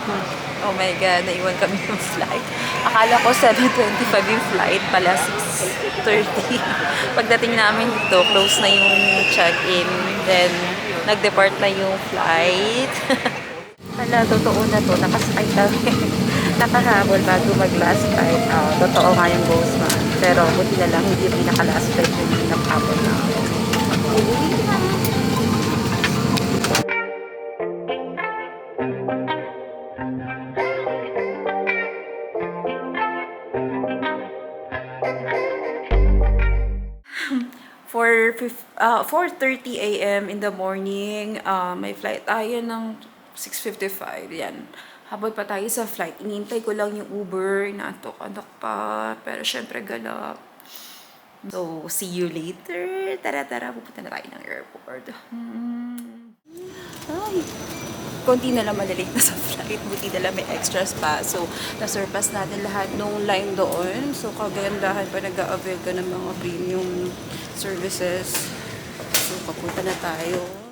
Oh my God, naiwan kami ng flight. Akala ko 7:25 yung flight, pala 6:30. Pagdating namin dito, close na yung check-in. Then, nag-depart na yung flight. Hala, totoo na to. Nakasakay kami. Nakahabol bago mag-last flight. Totoo nga yung ghost man. Pero buti na lang, hindi yung pinaka-last flight yung nakahabol na. For 4:30 a.m. in the morning, may flight tayo ng 6:55. Yan. Habol pa tayo sa flight. Inintay ko lang yung Uber. Inaantok-antok pa. Pero syempre galap. So, see you later. Tara-tara, pupunta na tayo ng airport. Ay, konti na lang malilate na sa flight. Buti na lang may extras pa. So, na-surpass natin lahat nung line doon. So, kagandahan pa nag-a-avail ka ng mga premium services. So, papunta na tayo.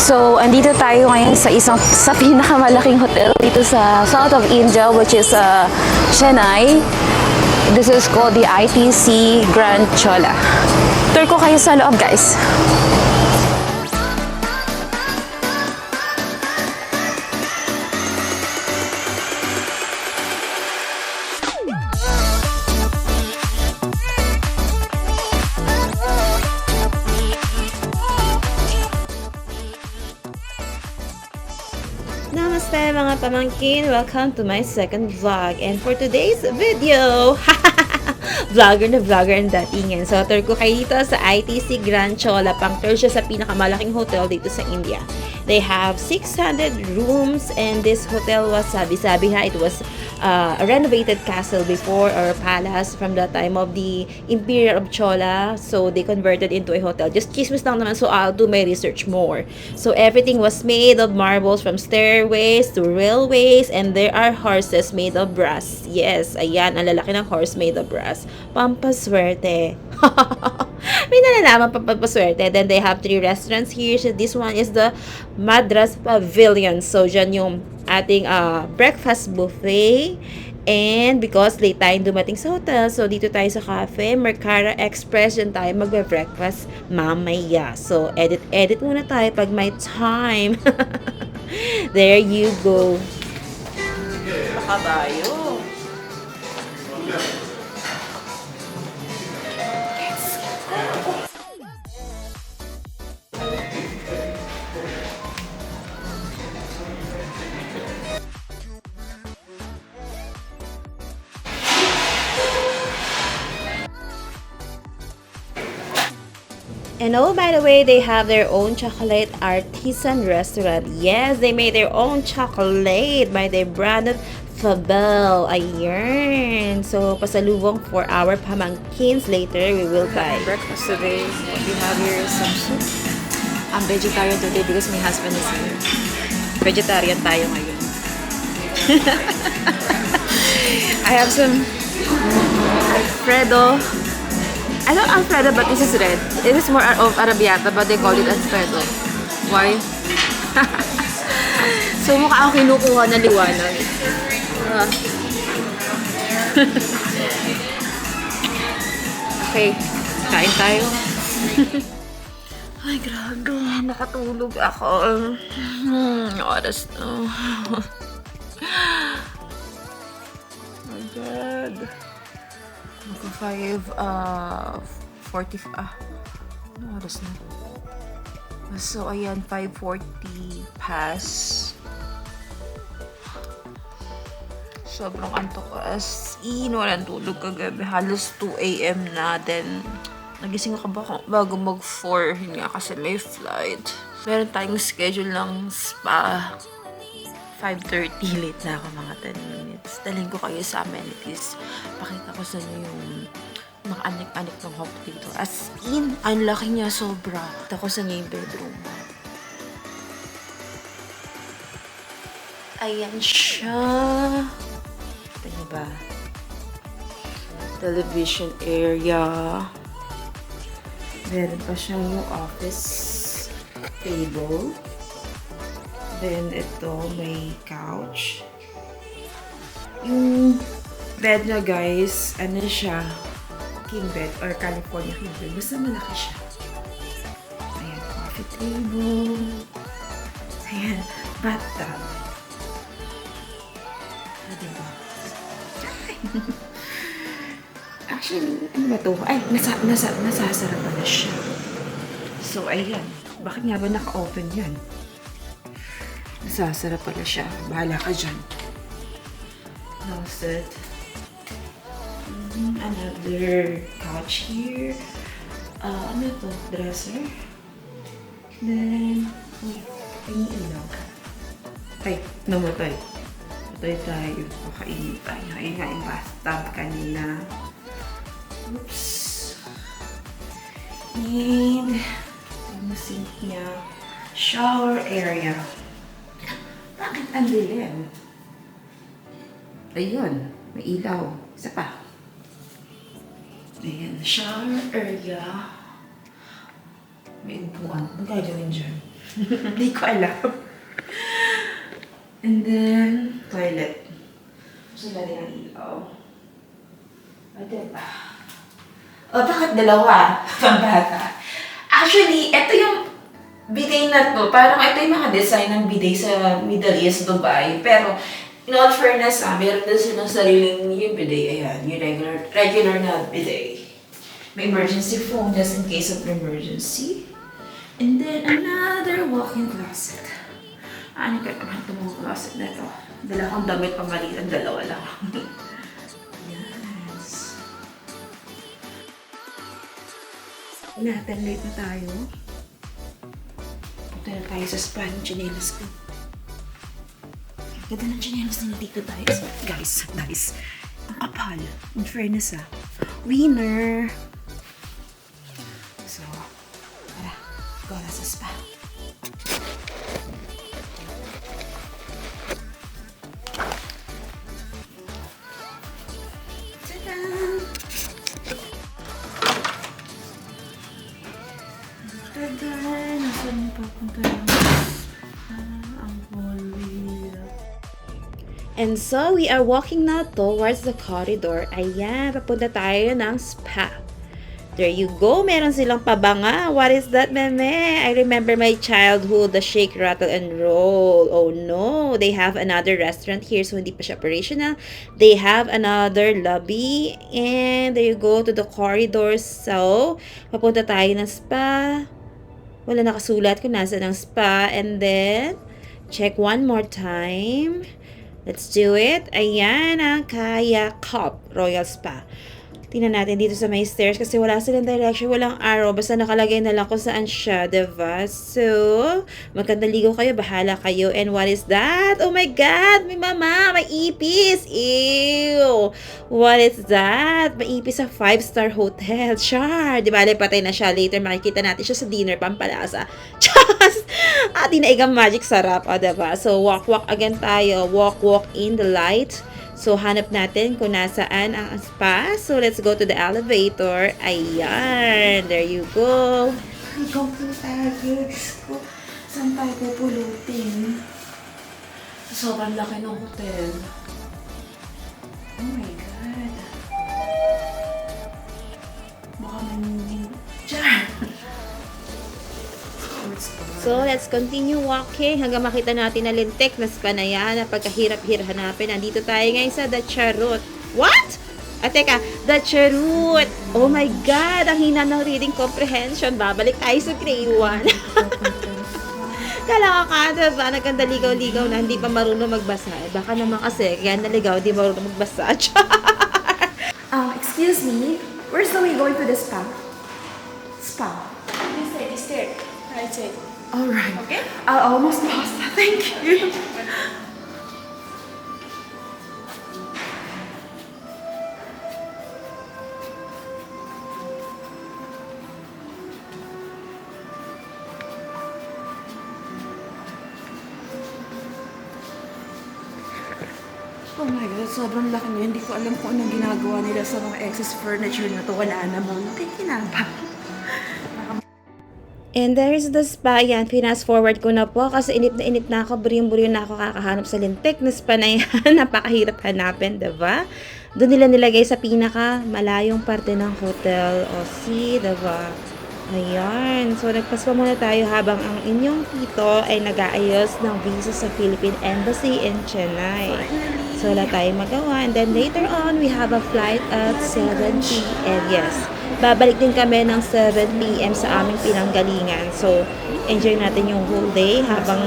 So, andito tayo ngayon sa pinakamalaking hotel dito sa South of India, which is Chennai. This is called the ITC Grand Chola. Tour ko kayo sa loob, guys. Namaste mga pamangkin! Welcome to my second vlog. And for today's video, vlogger ang datingan. So, tour ko kayo dito sa ITC Grand Chola. Pang-tour siya sa pinakamalaking hotel dito sa India. They have 600 rooms and this hotel was, sabi ha, it was a renovated castle before, or palace from the time of the Imperial of Chola. So, they converted into a hotel. Just chismis lang naman, so I'll do my research more. So, everything was made of marbles from stairways to railways, and there are horses made of brass. Yes, ayan, ang lalaki ng horse made of brass. Pampaswerte. May nalalaman pampaswerte. Then, they have 3 restaurants here. So, this one is the Madras Pavilion. So, dyan yung ating breakfast buffet. And because late tayong dumating sa hotel, so dito tayo sa cafe, Mercara Express, dyan tayo magbe-breakfast mamaya. So, edit muna tayo pag may time. There you go. Makabayo. And oh, by the way, they have their own chocolate artisan restaurant. Yes, they made their own chocolate by their brand of Fabel. Ayan. So, pasalubong for our pamangkins. Later, we will buy. Breakfast today. What we have here is some soup. I'm vegetarian today because my husband is here. Vegetarian tayo ngayon. I have some Alfredo. I know Alfredo, but this is red. It is more of Arabiata, but they call it Alfredo. Why? So, mukha akong kinukuha na liwanag. Okay, kain tayo. Ay, grabe. Nakatulog ako. Oras na. Oh my God. Mag-5, 40, ano oras na? So, ayan, 5:40 past. Sobrang antok ko. As in, walang tulog kagabi. Halos 2 a.m. na. Then, nagising ako bago mag-4. Yun nga kasi may flight. Meron tayong schedule ng spa. 5:30. Late na ako mga 10 minutes. Dalhin ko kayo sa amenities. Pakita ko sa inyo yung mga anik-anik ng home dito. As in, ang laki niya sobra. Pakita ko sa inyo yung bedroom. Ayan siya. Ito niyo ba? Television area. Meron pa siyang office table. Then, ito, may couch. Yung bed niya, guys, ano siya? King bed or California king bed. Basta malaki siya. Ayan, coffee table. Ayan, bathtub. Diba? Actually, ano ba ito? Ay, nasasara pa na siya. So, ayan. Bakit nga ba naka-open yan? Nasasara pala siya. Bahala ka dyan. Closet. Another couch here. Ano to? Dresser. Then, yung ilaw. Ay, namatay. Matay tayo. Kakainit tayo. Ayun nga yung bathtub kanina. Oops. And, yung sink niya. Shower area. Bakit ang dilim? Ayun, may ilaw. Isa pa. Ayan, shower area. May upuan. Ano gagawin dyan? Hindi ko alam. And then, toilet. Gusto natin ang ilaw. O, diba? O, bakit dalawa? Pambata. Actually, ito yung bidet na to, parang ito yung mga design ng bidet sa Middle East, Dubai. Pero, in all fairness, meron din silang sariling yung bidet. Ayan, yung regular na bidet. May emergency phone just in case of emergency. And then, another walk-in closet. Ano ka naman itong mga closet na ito? Dala akong damit pang maliit, ang dalawa lang. Yes. Natin, late na tayo. Punta na tayo sa spa ng chinelas ko. Ganda ng chinelas na dito tayo. Guys. Ang kapal. In fairness winner. So, tara. Go na sa spa. Tada! Tada! Nasaan yung papunta yung ang hallway. And so, we are walking now towards the corridor. Ayan, papunta tayo ng spa. There you go. Meron silang pabanga. What is that, meme? I remember my childhood, the shake, rattle, and roll. Oh no. They have another restaurant here, so hindi pa siya operational. They have another lobby. And there you go to the corridor. So, papunta tayo ng spa. Wala nakasulat kung nasa ng spa. And then, check one more time. Let's do it. Ayan ang Kaya Cup Royal Spa. Tingnan natin dito sa may stairs kasi wala silang direction, walang arrow. Basta nakalagay na lang kung saan siya, diba? So, magandang ligaw kayo, bahala kayo. And what is that? Oh my God! May mama! May ipis! Ew! What is that? May ipis sa 5-star hotel. Char! Diba? Patay na siya. Later, makikita natin siya sa dinner, Pampalasa. Chas! Dinaigang magic sarap. O, diba? So, walk again tayo. Walk in the light. So, hanap natin kung nasaan ang spa. So, let's go to the elevator. Ayan. There you go. Go po tayo. Diyos ko. Saan tayo pupulutin? Sobrang laki ng hotel. Oh my God. Baka may Diyan! So, let's continue walking hanggang makita natin na lintik na spa na yan na pagkahirap-hirap hanapin. Nandito tayo ngayon sa The Charut. What? Teka, The Charut. Oh my God, ang hina ng reading comprehension. Babalik tayo sa grade 1. Kala ka, diba? Nagkanda ligaw-ligaw na hindi pa marunong magbasa. Baka naman kasi, kaya naligaw, di marunong magbasa. Excuse me, where's the way going to the spa? Spa? This there. Right side. Alright. Okay? Almost lost. Thank you. Oh my God, sobrang laki niya. Hindi ko alam kung anong ginagawa nila sa mga excess furniture na to. Wala namang nakikinabang. And there's the spa. Yan, pinas forward ko na po kasi inip na ako, buryong-buryo na ako kakahanap sa lintik na spa na yan. Napakahirap hanapin, diba? Doon nila nilagay sa pinaka malayong parte ng hotel. O, see, diba? Ayan. So, nagpaspa muna tayo habang ang inyong tito ay nag-aayos ng visa sa Philippine Embassy in Chennai. So, wala tayong magawa. And then later on, we have a flight at 7 p.m. Yes. Babalik din kami ng 7 p.m. sa aming pinanggalingan. So, enjoy natin yung whole day habang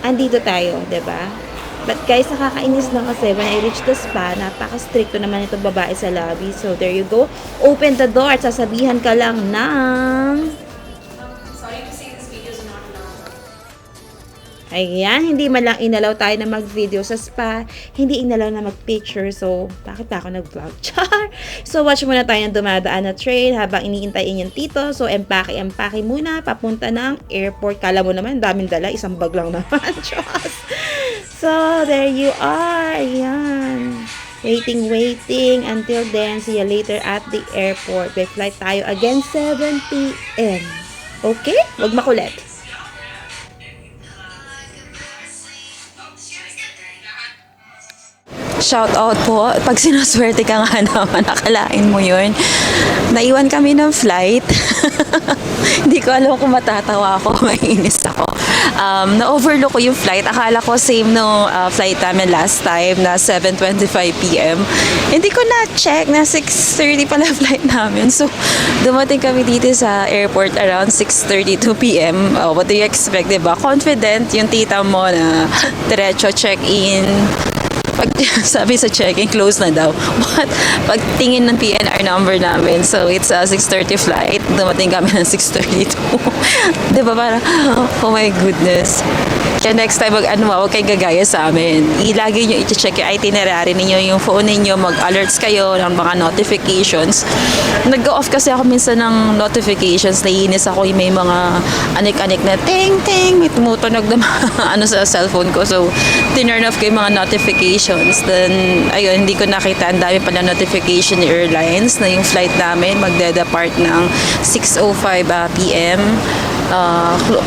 andito tayo, 'di ba? But guys, nakakainis lang kasi when I reach the spa, napaka-stricto naman itong babae sa lobby. So, there you go. Open the door at sasabihan ka lang ng... Sorry to say this video is not allowed. Ayan, hindi man lang inalaw tayo na mag-video sa spa. Hindi inalaw na mag-picture. So, bakit pa ako nag-vlog? Char! So, watch muna tayo ng dumadaan na train habang iniintayin yung tito. So, empake muna. Papunta ng airport. Kala mo naman, daming dala. Isang bag lang naman. Diyos! So, there you are. Ayan. Waiting. Until then, see you later at the airport. May flight tayo again, 7 p.m. Okay? Huwag makulit. Shout out po. Pag sinuswerte ka nga naman, nakalain mo yun. Naiwan kami ng flight. Hindi ko alam kung matatawa ako, mainis ako. Na-overlook ko yung flight. Akala ko same no flight namin last time na 7:25 p.m. Hindi ko na-check na 6:30 pala flight namin. So, dumating kami dito sa airport around 6:32 p.m. What do you expect, diba? Confident yung tita mo na diretso check-in. Pag sabi sa check-in, close na daw. But pag tingin ng PNR number namin, so it's a 6:30 flight, dumating kami ng 6:32. Diba parang, oh my goodness. Kaya next time, huwag kayong gagaya sa amin. Ilagi nyo i-check yung itinerary ninyo, yung phone ninyo, mag-alerts kayo ng mga notifications. Nag-go-off kasi ako minsan ng notifications, naiinis ako yung may mga anik-anik na ting-ting, may tumutunog na ano sa cellphone ko. So, tinurn off ko yung mga notifications. Then, ayun, hindi ko nakita. Ang dami pala notification ni airlines na yung flight namin magde-depart ng 6:05 p.m.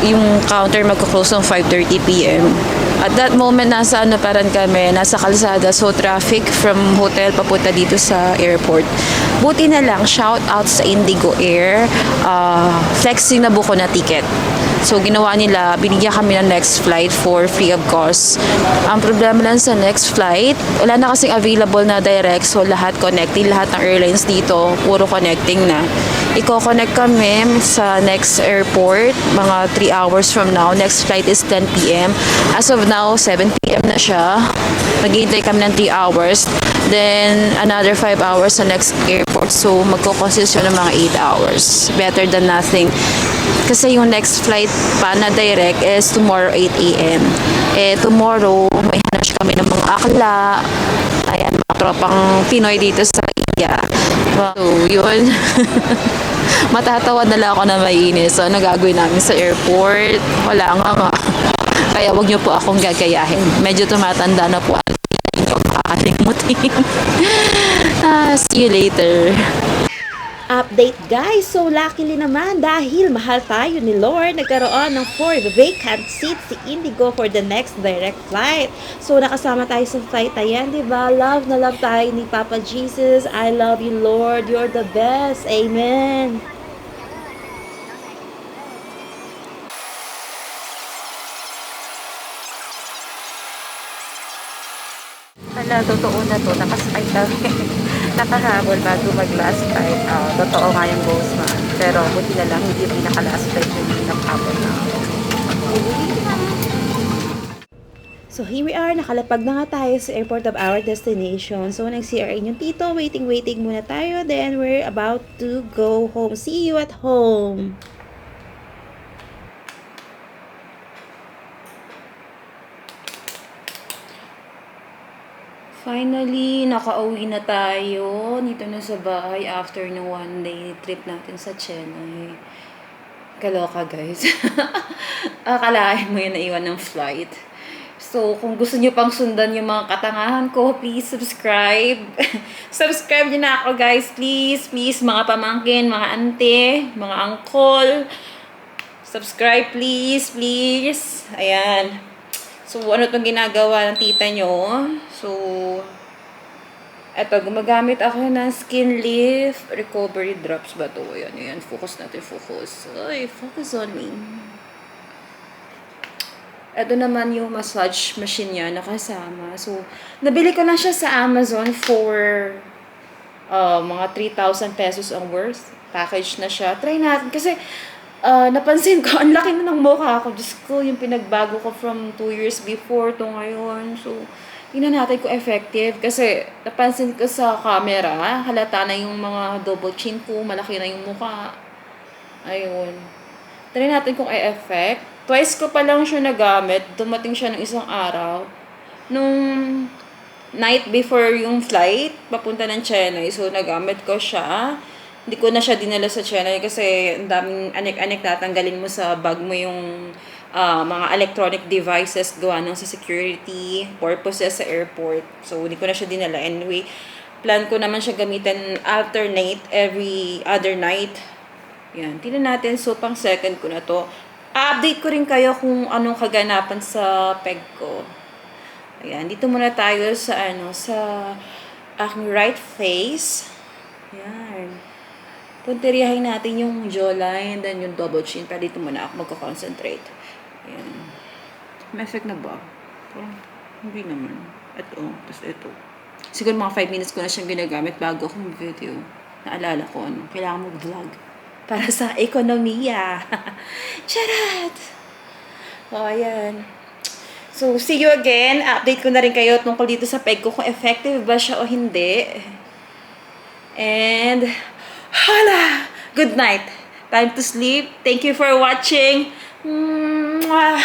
Yung counter magko-close ng 5:30 p.m. At that moment, nasa nasa kalsada. So, traffic from hotel papunta dito sa airport. Buti na lang, shout out sa Indigo Air. Flexing na buko na ticket. So, ginawa nila, binigyan kami ng next flight for free of cost. Ang problema lang sa next flight, wala na kasing available na direct. So, lahat connecting, lahat ng airlines dito, puro connecting na. Iko-connect kami sa next airport, mga 3 hours from now. Next flight is 10 p.m. As of now, 7 p.m. na siya. Naghihintay kami ng 3 hours. Then, another 5 hours sa next airport. So, magkukonsist yun ng mga 8 hours. Better than nothing. Kasi yung next flight pa na direct is tomorrow 8 a.m. Tomorrow, may hanap kami ng mga akla. Ayan, mga tropang Pinoy dito sa India. So, yun. Matatawa na lang ako na mainis. So, ano gagawin namin sa airport? Wala nga. Kaya wag niyo po akong gagayahin. Medyo tumatanda na po. Hindi ko makakalimutin. See you later. Update guys, so luckily naman dahil mahal tayo ni Lord, nagkaroon ng 4 vacant seats si Indigo for the next direct flight. So nakasama tayo sa flight, ayan, diba? Love na love tayo ni Papa Jesus. I love you Lord, you're the best. Amen. Hala, totoo na to. Nakasakay kami. Nakahabol bago mag-last flight. Totoo nga yung ghost man. Pero buti na lang, hindi yung pinaka-last flight yung nakahabol na ako. So here we are, nakalapag na nga tayo sa airport of our destination. So nag-CRA yung tito, waiting muna tayo. Then we're about to go home. See you at home! Finally, nakauwi na tayo dito na sa bahay after ng 1-day trip natin sa Chennai. Kaloka guys. Akalain mo yun na iwan ng flight. So, kung gusto nyo pang sundan yung mga katangahan ko, please subscribe. Subscribe nyo na ako guys, please. Please, mga pamangkin, mga ante, mga uncle. Subscribe please, please. Ayan. So, ano itong ginagawa ng tita nyo? So, eto, gumagamit ako ng Skin Lift Recovery Drops ba ito? Ayan. Focus natin, focus. Ay, focus on me. Ito naman yung massage machine niya nakasama. So, nabili ko lang siya sa Amazon for mga 3,000 pesos ang worth. Package na siya. Try natin. Kasi, napansin ko, ang laki na ng mukha ko. Diyos ko, yung pinagbago ko from 2 years before to ngayon. So, tingnan natin kung effective. Kasi, napansin ko sa camera, halata na yung mga double chin ko, malaki na yung mukha. Ayun. Try natin kung i-effect. Twice ko pa lang siya nagamit. Dumating siya ng isang araw. Nung night before yung flight, papunta ng Chennai. So, nagamit ko siya. Hindi ko na siya dinala sa Chennai kasi ang daming anik-anik tatanggalin mo sa bag mo yung mga electronic devices gawa ng sa security purposes sa airport. So, hindi ko na siya dinala. Anyway, plan ko naman siya gamitin alternate every other night. Yan. Tingnan natin. So, pang second ko na to. Update ko rin kayo kung anong kaganapan sa peg ko. Ayan. Dito muna tayo sa sa aking right face. Ayan. Punteriyahin natin yung jawline, then yung double chin. Pero dito muna ako magko-concentrate. Ayan. May effect na ba? Parang hindi naman. Ito. Tapos ito. Siguro mga 5 minutes ko na siyang ginagamit bago akong video. Naalala ko kailangan mo vlog. Para sa ekonomiya. Charot! O, ayan. So, see you again. Update ko na rin kayo tungkol dito sa peg ko kung effective ba siya o hindi. And, hala! Good night. Time to sleep. Thank you for watching. Mwah!